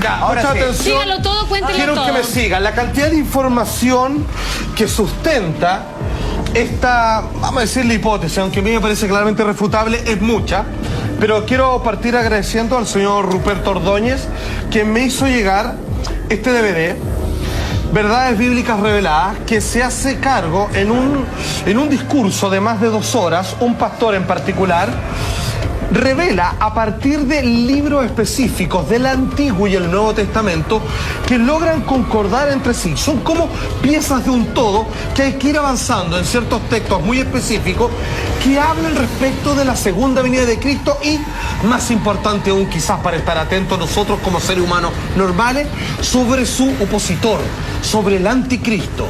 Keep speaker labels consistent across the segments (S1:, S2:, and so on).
S1: Ya,
S2: Ahora
S1: mucha
S2: sí.
S1: atención.
S3: Dígalo todo, cuéntelo
S1: Quiero
S3: todo.
S1: que me sigan. La cantidad de información que sustenta esta, vamos a decir, la hipótesis, aunque a mí me parece claramente refutable, es mucha. Pero quiero partir agradeciendo al señor Ruperto Ordóñez, quien me hizo llegar este DVD, Verdades Bíblicas Reveladas, que se hace cargo en un discurso de más de 2 horas, un pastor en particular, revela a partir de libros específicos del Antiguo y el Nuevo Testamento que logran concordar entre sí. Son como piezas de un todo que hay que ir avanzando en ciertos textos muy específicos que hablan respecto de la segunda venida de Cristo y, más importante aún quizás para estar atentos nosotros como seres humanos normales, sobre su opositor, sobre el anticristo.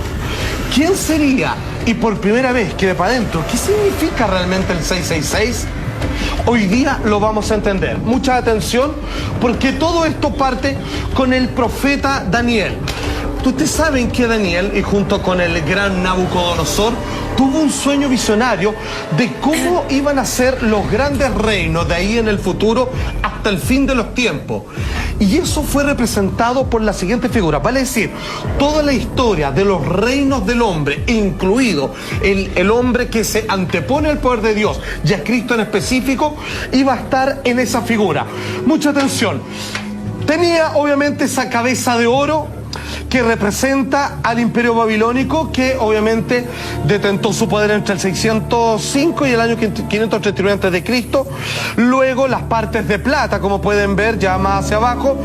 S1: ¿Quién sería? Y por primera vez, quede para adentro, ¿qué significa realmente el 666? Hoy día lo vamos a entender. Mucha atención, porque todo esto parte con el profeta Daniel. Ustedes saben que Daniel, y junto con el gran Nabucodonosor, tuvo un sueño visionario de cómo iban a ser los grandes reinos de ahí en el futuro hasta el fin de los tiempos. Y eso fue representado por la siguiente figura. Vale decir, toda la historia de los reinos del hombre, incluido el hombre que se antepone al poder de Dios y a Cristo en específico, iba a estar en esa figura. Mucha atención. Tenía obviamente esa cabeza de oro que representa al imperio babilónico, que obviamente detentó su poder entre el 605 y el año 539 a.C. Luego las partes de plata, como pueden ver ya más hacia abajo,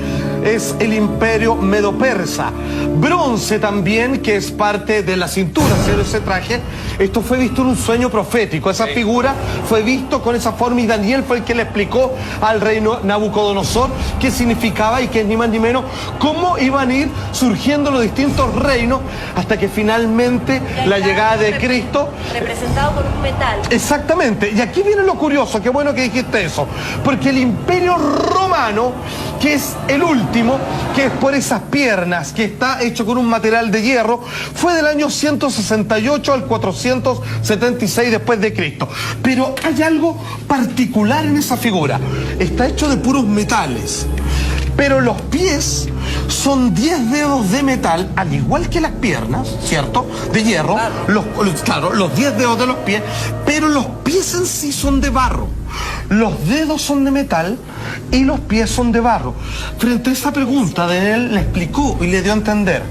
S1: es el imperio medo-persa. Bronce también, que es parte de la cintura de ese traje. Esto fue visto en un sueño profético. Esa figura fue visto con esa forma y Daniel fue el que le explicó al rey Nabucodonosor qué significaba y que es ni más ni menos cómo iban a ir surgiendo los distintos reinos hasta que finalmente la llegada de Cristo.
S4: Representado por un metal.
S1: Exactamente. Y aquí viene lo curioso, qué bueno que dijiste eso. Porque el imperio romano, que es el último, que es por esas piernas, que está hecho con un material de hierro, fue del año 168 al 476 después de Cristo. Pero hay algo particular en esa figura. Está hecho de puros metales. Pero los pies son 10 dedos de metal, al igual que las piernas, ¿cierto? De hierro. Claro, los 10 dedos de los pies, pero los pies en sí son de barro. Los dedos son de metal y los pies son de barro. Frente a esa pregunta, Daniel le explicó y le dio a entender.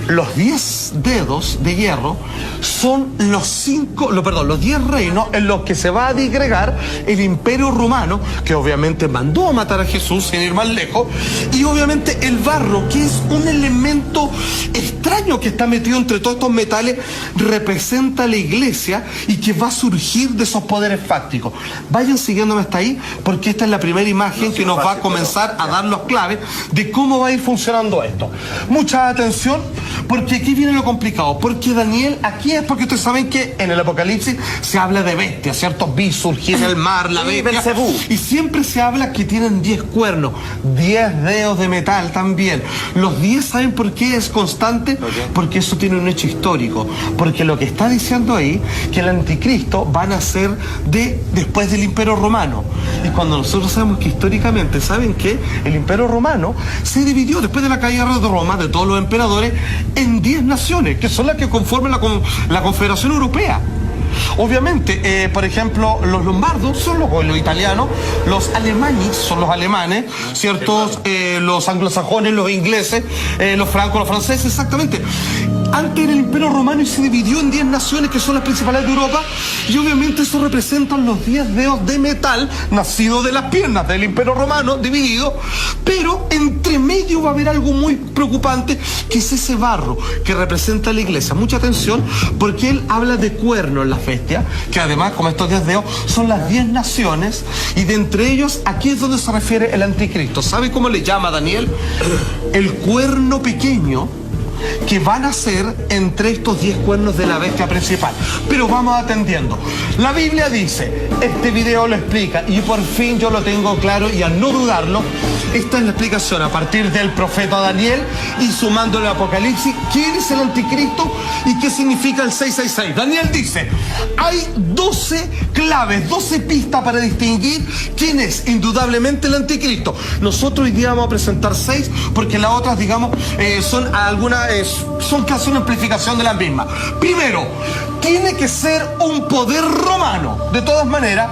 S1: Los 10 dedos de hierro son los 10 reinos en los que se va a disgregar el imperio romano, que obviamente mandó a matar a Jesús sin ir más lejos, y obviamente el barro, que es un elemento extraño que está metido entre todos estos metales, representa a la iglesia y que va a surgir de esos poderes fácticos. Vayan siguiéndome hasta ahí, porque esta es la primera imagen que nos va a comenzar a dar las claves de cómo va a ir funcionando esto. Mucha atención, porque aquí viene lo complicado, porque Daniel, aquí es porque ustedes saben que en el Apocalipsis se habla de bestias, ¿cierto? Vi surgir en el mar la bestia, y siempre se habla que tienen 10 cuernos, 10 dedos de metal también. Los 10, ¿saben por qué es constante? Porque eso tiene un hecho histórico, porque lo que está diciendo ahí, que el anticristo va a nacer después del imperio romano. Y cuando nosotros sabemos que históricamente, ¿saben qué? El imperio romano se dividió después de la caída de Roma, de todos los emperadores, en 10 naciones, que son las que conforman la Confederación Europea. Obviamente, por ejemplo, los lombardos son los italianos, los alemanes son los alemanes, ¿ciertos? Los anglosajones, los ingleses, los francos, los franceses, exactamente. Antes era el Imperio Romano y se dividió en 10 naciones que son las principales de Europa, y obviamente eso representan los 10 dedos de metal nacidos de las piernas del Imperio Romano dividido, pero entre medio va a haber algo muy preocupante, que es ese barro que representa a la iglesia. Mucha atención, porque él habla de cuernos en las bestias, que además, como estos 10 dedos, son las 10 naciones, y de entre ellos, aquí es donde se refiere el anticristo. ¿Sabe cómo le llama Daniel? El cuerno pequeño que van a ser entre estos 10 cuernos de la bestia principal. Pero vamos atendiendo. La Biblia dice, este video lo explica, y por fin yo lo tengo claro, y al no dudarlo, esta es la explicación a partir del profeta Daniel y sumando el Apocalipsis, quién es el anticristo y qué significa el 666. Daniel dice, hay 12 claves, 12 pistas para distinguir quién es indudablemente el anticristo. Nosotros hoy día vamos a presentar 6 porque las otras, digamos, son casi una amplificación de la misma. Primero, tiene que ser un poder romano. De todas maneras,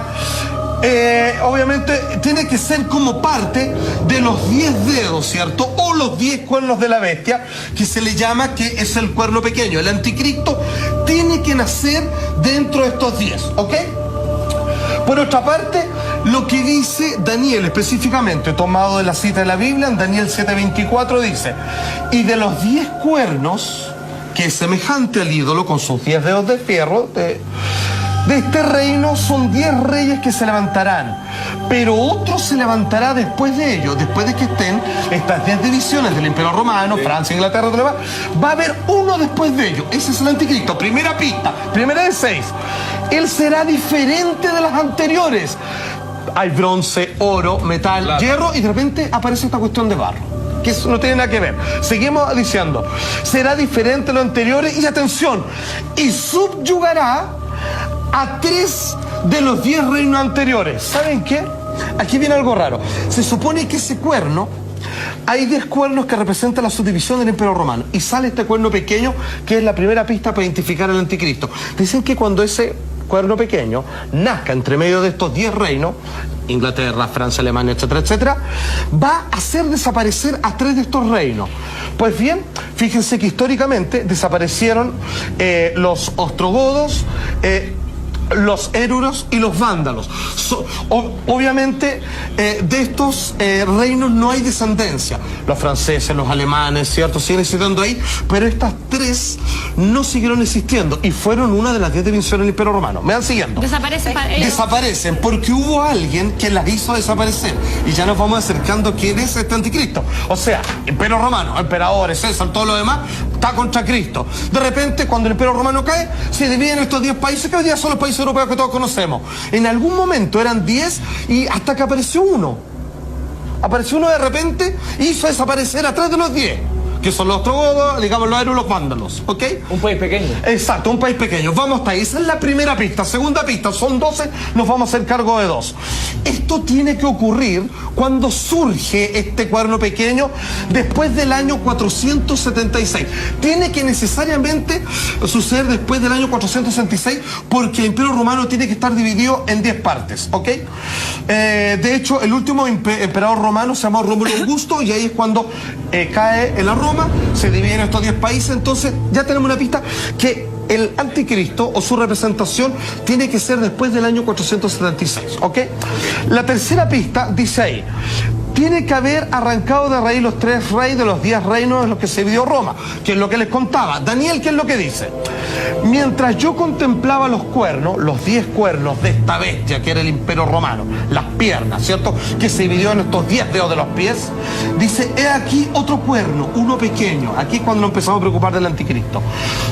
S1: obviamente tiene que ser como parte de los 10 dedos, ¿cierto? O los 10 cuernos de la bestia, que se le llama que es el cuerno pequeño. El anticristo tiene que nacer dentro de estos 10, ¿ok? Por otra parte, lo que dice Daniel específicamente, tomado de la cita de la Biblia, en Daniel 7:24 dice: y de los 10 cuernos, que es semejante al ídolo con sus 10 dedos de fierro, de este reino son 10 reyes que se levantarán, pero otro se levantará después de ellos, después de que estén estas 10 divisiones del Imperio Romano, Francia, Inglaterra, todo lo demás, va a haber uno después de ellos. Ese es el anticristo. Primera pista, primera de 6. Él será diferente de las anteriores. Hay bronce, oro, metal, claro, hierro, y de repente aparece esta cuestión de barro, que eso no tiene nada que ver. Seguimos diciendo, será diferente de los anteriores, y atención, y subyugará a 3 de los 10 reinos anteriores. ¿Saben qué? Aquí viene algo raro. Se supone que ese cuerno, hay 10 cuernos que representan la subdivisión del Imperio Romano, y sale este cuerno pequeño, que es la primera pista para identificar al anticristo. Dicen que cuando ese cuerno pequeño nazca entre medio de estos 10 reinos, Inglaterra, Francia, Alemania, etcétera, etcétera, va a hacer desaparecer a 3 de estos reinos. Pues bien, fíjense que históricamente desaparecieron los ostrogodos, los éruros y los vándalos. Obviamente de estos reinos no hay descendencia. Los franceses, los alemanes, ¿cierto? Siguen existiendo ahí, pero estas 3 no siguieron existiendo y fueron una de las 10 divisiones del Imperio Romano. ¿Me van siguiendo?
S2: Desaparecen para ellos.
S1: Desaparecen porque hubo alguien que las hizo desaparecer, y ya nos vamos acercando a quién es este anticristo. O sea, Imperio Romano, emperadores, César, todo lo demás está contra Cristo. De repente, cuando el Imperio Romano cae, se dividen estos 10 países que hoy día son los países europeos que todos conocemos. En algún momento eran 10, y hasta que apareció uno. Apareció uno de repente y hizo desaparecer a 3 de los 10, que son los ostrogodos, digamos los éruros, los vándalos, ¿ok?
S3: Un país pequeño.
S1: Exacto, un país pequeño. Vamos hasta ahí. Esa es la primera pista. Segunda pista, son 12, nos vamos a hacer cargo de 2. Esto tiene que ocurrir cuando surge este cuerno pequeño después del año 476. Tiene que necesariamente suceder después del año 476 porque el Imperio Romano tiene que estar dividido en 10 partes, ¿ok? De hecho, el último emperador romano se llamó Rómulo Augusto, y ahí es cuando cae en la Roma, se dividen estos 10 países. Entonces ya tenemos una pista que el anticristo o su representación tiene que ser después del año 476, ¿ok? La tercera pista dice ahí: tiene que haber arrancado de raíz los 3 reyes de los 10 reinos en los que se dividió Roma, que es lo que les contaba. Daniel, ¿qué es lo que dice? Mientras yo contemplaba los cuernos, los 10 cuernos de esta bestia que era el Imperio Romano, las piernas, ¿cierto? Que se dividió en estos 10 dedos de los pies, dice: he aquí otro cuerno, uno pequeño. Aquí es cuando nos empezamos a preocupar del anticristo.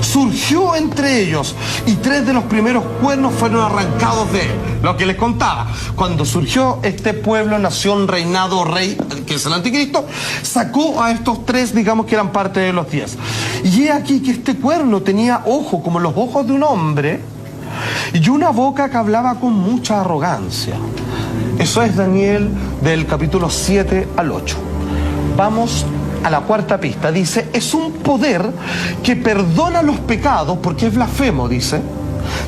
S1: Surgió entre ellos, y 3 de los primeros cuernos fueron arrancados de él. Lo que les contaba, cuando surgió este pueblo, nación, reinado, rey, que es el anticristo, sacó a estos 3, digamos, que eran parte de los 10. Y he aquí que este cuerno tenía ojos como los ojos de un hombre, y una boca que hablaba con mucha arrogancia. Eso es Daniel del capítulo 7 al 8. Vamos a la cuarta pista. Dice: es un poder que perdona los pecados porque es blasfemo, dice.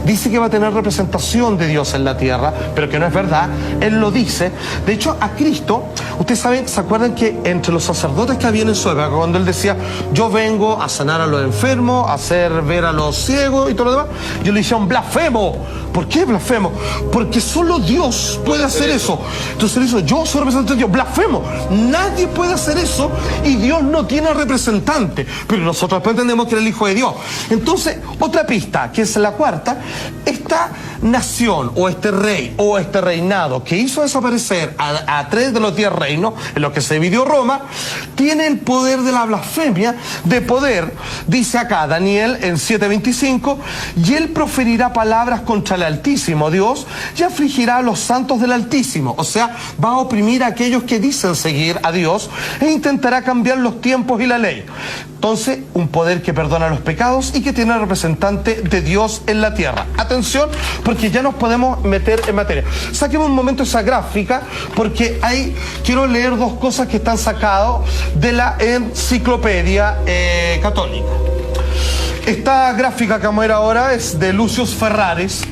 S1: Dice que va a tener representación de Dios en la tierra, pero que no es verdad. Él lo dice. De hecho, a Cristo, ustedes saben, ¿se acuerdan que entre los sacerdotes que habían en su época, cuando él decía: yo vengo a sanar a los enfermos, a hacer ver a los ciegos y todo lo demás, yo le decía: un blasfemo? ¿Por qué blasfemo? Porque solo Dios puede hacer eso. Entonces él dice: yo soy representante de Dios. Blasfemo. Nadie puede hacer eso, y Dios no tiene representante. Pero nosotros después entendemos que era el Hijo de Dios. Entonces, otra pista, que es la cuarta: esta nación, o este rey, o este reinado que hizo desaparecer a 3 de los 10 reinos en los que se dividió Roma, tiene el poder de la blasfemia, de poder, dice acá Daniel en 7:25, y él proferirá palabras contra el Altísimo Dios y afligirá a los santos del Altísimo. O sea, va a oprimir a aquellos que dicen seguir a Dios e intentará cambiar los tiempos y la ley. Entonces, un poder que perdona los pecados y que tiene representante de Dios en la tierra. Roma. Atención, porque ya nos podemos meter en materia. Saquemos un momento esa gráfica, porque ahí quiero leer dos cosas que están sacadas de la enciclopedia católica. Esta gráfica que vamos a ver ahora es de Lucius Ferraris.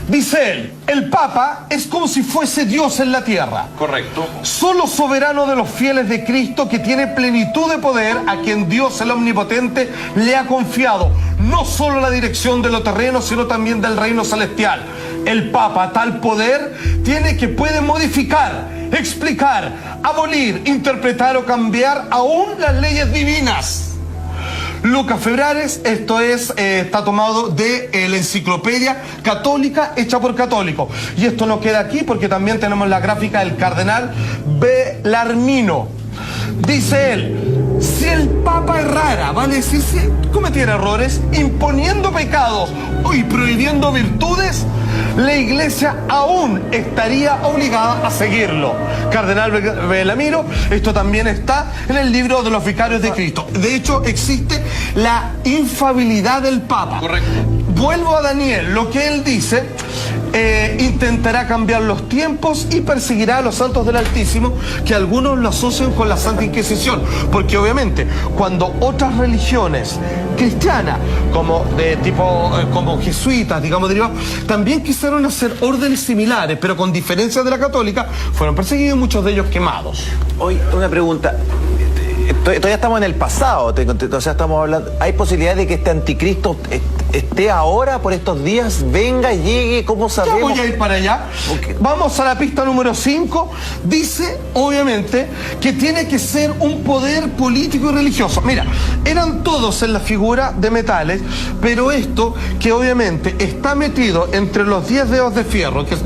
S1: Dice él, el Papa es como si fuese Dios en la tierra.
S2: Correcto.
S1: Solo soberano de los fieles de Cristo, que tiene plenitud de poder, a quien Dios el Omnipotente le ha confiado no solo la dirección de lo terreno, sino también del reino celestial. El Papa, tal poder, tiene que puede modificar, explicar, abolir, interpretar o cambiar aún las leyes divinas. Lucas Ferraris, esto es, está tomado de la enciclopedia católica hecha por católicos. Y esto no queda aquí porque también tenemos la gráfica del cardenal Bellarmino. Dice él, si el Papa errara, vale decir, si cometiera errores, imponiendo pecados y prohibiendo virtudes, la Iglesia aún estaría obligada a seguirlo. Cardenal Bellarmino, esto también está en el libro de los Vicarios de Cristo. De hecho, existe la infalibilidad del Papa.
S2: Correcto.
S1: Vuelvo a Daniel, lo que él dice, intentará cambiar los tiempos y perseguirá a los santos del Altísimo, que algunos lo asocian con la Santa Inquisición, porque obviamente cuando otras religiones cristianas, como de tipo como jesuitas, digamos, derivados, también quisieron hacer órdenes similares, pero con diferencias de la católica, fueron perseguidos y muchos de ellos quemados.
S3: Hoy, una pregunta. Todavía estamos en el pasado, o sea, estamos hablando. ¿Hay posibilidad de que este anticristo esté ahora, por estos días, venga, llegue? ¿Cómo sabemos?
S1: Ya voy a ir para allá.
S3: Okay.
S1: Vamos a la pista número 5. Dice, obviamente, que tiene que ser un poder político y religioso. Mira, eran todos en la figura de metales, pero esto, que obviamente está metido entre los 10 dedos de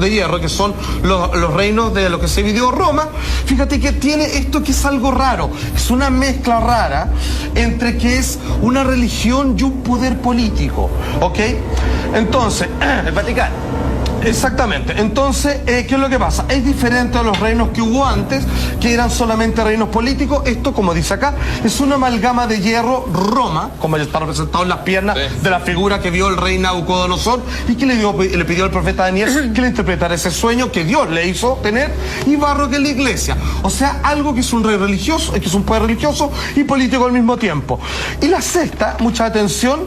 S1: hierro, que son los reinos de lo que se dividió Roma. Fíjate que tiene esto que es algo raro. Es una mezcla rara entre que es una religión y un poder político. ¿Ok? Entonces,
S3: El Vaticano.
S1: exactamente. Entonces, ¿qué es lo que pasa? Es diferente a los reinos que hubo antes, que eran solamente reinos políticos. Esto, como dice acá, es una amalgama de hierro Roma, como ya está representado en las piernas de la figura que vio el rey Nabucodonosor y que le pidió al profeta Daniel que le interpretara ese sueño que Dios le hizo tener, y barro que es la iglesia. O sea, algo que es un rey religioso, que es un poder religioso y político al mismo tiempo. Y la sexta, mucha atención,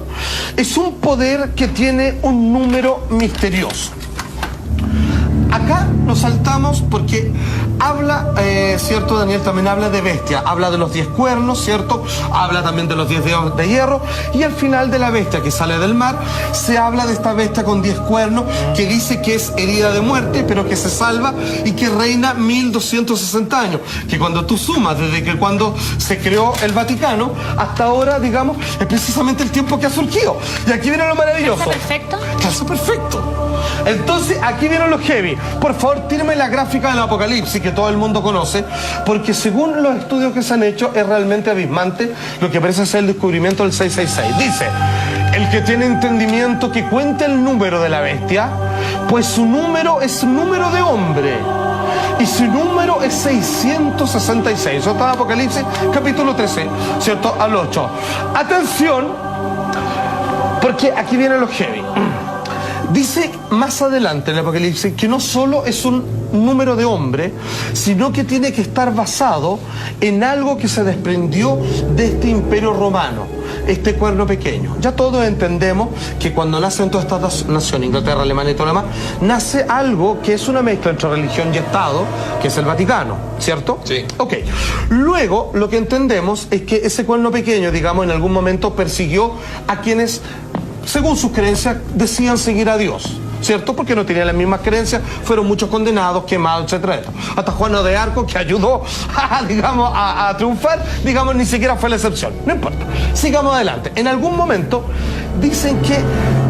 S1: es un poder que tiene un número misterioso. Acá nos saltamos porque habla, ¿cierto? Daniel también habla de bestia, habla de los 10 cuernos, ¿cierto? Habla también de los 10 dedos de hierro, y al final de la bestia que sale del mar, se habla de esta bestia con 10 cuernos que dice que es herida de muerte, pero que se salva y que reina 1260 años. Que cuando tú sumas desde que cuando se creó el Vaticano hasta ahora, digamos, es precisamente el tiempo que ha surgido. Y aquí viene lo maravilloso.
S4: ¿Está perfecto?
S1: Calza perfecto. Entonces, aquí vienen los heavy. Por favor, tírame la gráfica del Apocalipsis que todo el mundo conoce, porque según los estudios que se han hecho, es realmente abismante lo que parece ser el descubrimiento del 666. Dice, el que tiene entendimiento que cuente el número de la bestia, pues su número es número de hombre, y su número es 666. Eso está en Apocalipsis, capítulo 13, ¿cierto? Al 8. Atención, porque aquí vienen los heavy. Dice más adelante en el Apocalipsis que no solo es un número de hombre, sino que tiene que estar basado en algo que se desprendió de este imperio romano, este cuerno pequeño. Ya todos entendemos que cuando nacen todas estas naciones, Inglaterra, Alemania y todo lo demás, nace algo que es una mezcla entre religión y Estado, que es el Vaticano, ¿cierto?
S2: Sí.
S1: Ok. Luego, lo que entendemos es que ese cuerno pequeño, digamos, en algún momento persiguió a quienes, según sus creencias, decían seguir a Dios, ¿cierto? Porque no tenían las mismas creencias, fueron muchos condenados, quemados, etcétera. Hasta Juan de Arco, que ayudó digamos, a triunfar, digamos, ni siquiera fue la excepción. No importa. Sigamos adelante. En algún momento dicen que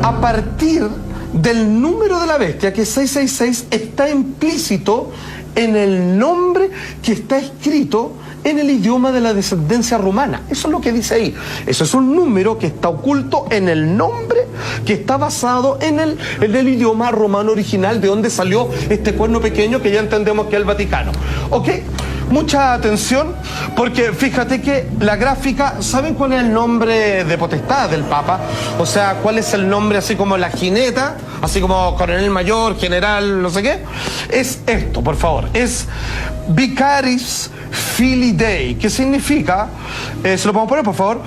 S1: a partir del número de la bestia, que es 666, está implícito en el nombre que está escrito en el idioma de la descendencia romana. Eso es lo que dice ahí. Eso es un número que está oculto en el nombre que está basado en el idioma romano original, de donde salió este cuerno pequeño que ya entendemos que es el Vaticano. ¿Ok? mucha atención, porque fíjate que la gráfica, ¿saben cuál es el nombre de potestad del Papa? O sea, ¿cuál es el nombre así como la jineta? Así como coronel mayor, general, no sé qué. Es esto, por favor. Es Vicaris Filii Dei, que significa, se lo podemos poner, por favor,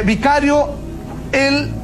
S1: vicario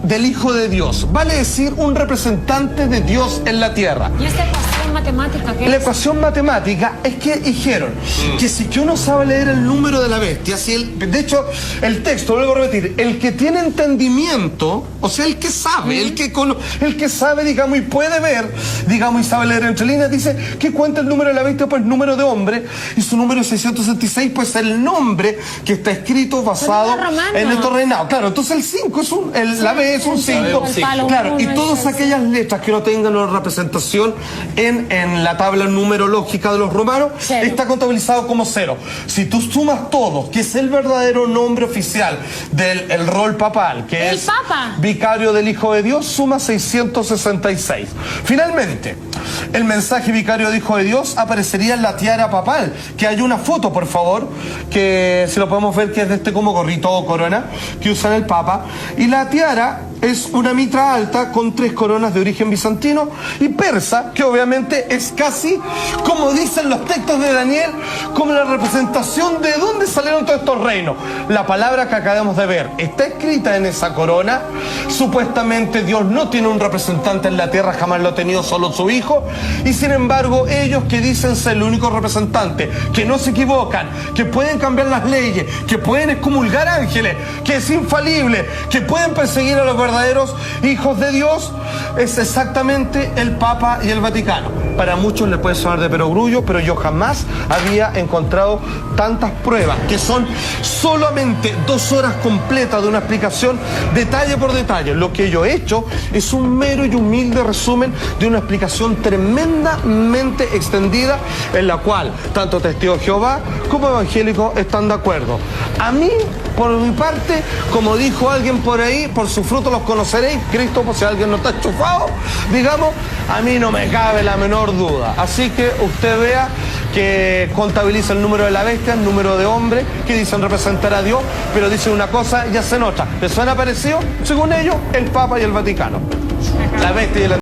S1: del Hijo de Dios. Vale decir, un representante de Dios en la tierra.
S2: ¿Y esta ecuación matemática qué
S1: La
S2: es?
S1: ecuación matemática es que dijeron que si que uno sabe leer el número de la bestia, de hecho, el texto, vuelvo a repetir, el que tiene entendimiento, o sea, el que sabe, el que sabe, digamos, y puede ver, digamos, y sabe leer entre líneas, dice que cuenta el número de la bestia, pues número de hombre, y su número es 666, pues el nombre que está escrito basado en estos reinados. Claro, entonces el 5 es la B es un 5, claro, y todas aquellas letras que no tengan una representación en la tabla numerológica de los romanos, está contabilizado como 0. Si tú sumas todo, que es el verdadero nombre oficial del rol papal, que
S2: ¿El
S1: es
S2: Papa?
S1: vicario del Hijo de Dios, suma 666. Finalmente, el mensaje vicario del Hijo de Dios aparecería en la tiara papal, que hay una foto, por favor, que si lo podemos ver, que es de este como gorrito o corona que usa el Papa, y la tiara es una mitra alta con 3 coronas de origen bizantino y persa, que obviamente es casi, como dicen los textos de Daniel, como la representación de dónde salieron todos estos reinos. La palabra que acabamos de ver está escrita en esa corona. Supuestamente Dios no tiene un representante en la tierra, jamás lo ha tenido, solo su Hijo, y sin embargo ellos que dicen ser el único representante, que no se equivocan, que pueden cambiar las leyes, que pueden excomulgar ángeles, que es infalible, que pueden perseguir a los verdaderos hijos de Dios, es exactamente el Papa y el Vaticano. Para muchos les puede sonar de perogrullo, pero yo jamás había encontrado tantas pruebas, que son solamente 2 horas completas de una explicación detalle por detalle. Lo que yo he hecho es un mero y humilde resumen de una explicación tremendamente extendida, en la cual tanto testigos de Jehová como evangélicos están de acuerdo. A mí, por mi parte, como dijo alguien por ahí, por su fruto los conoceréis. Cristo, por si alguien no está enchufado, digamos, a mí no me cabe la menor duda. Así que usted vea que contabiliza el número de la bestia, el número de hombres, que dicen representar a Dios, pero dicen una cosa y hacen otra. ¿Les suena parecido? Según ellos, el Papa y el Vaticano. La bestia y el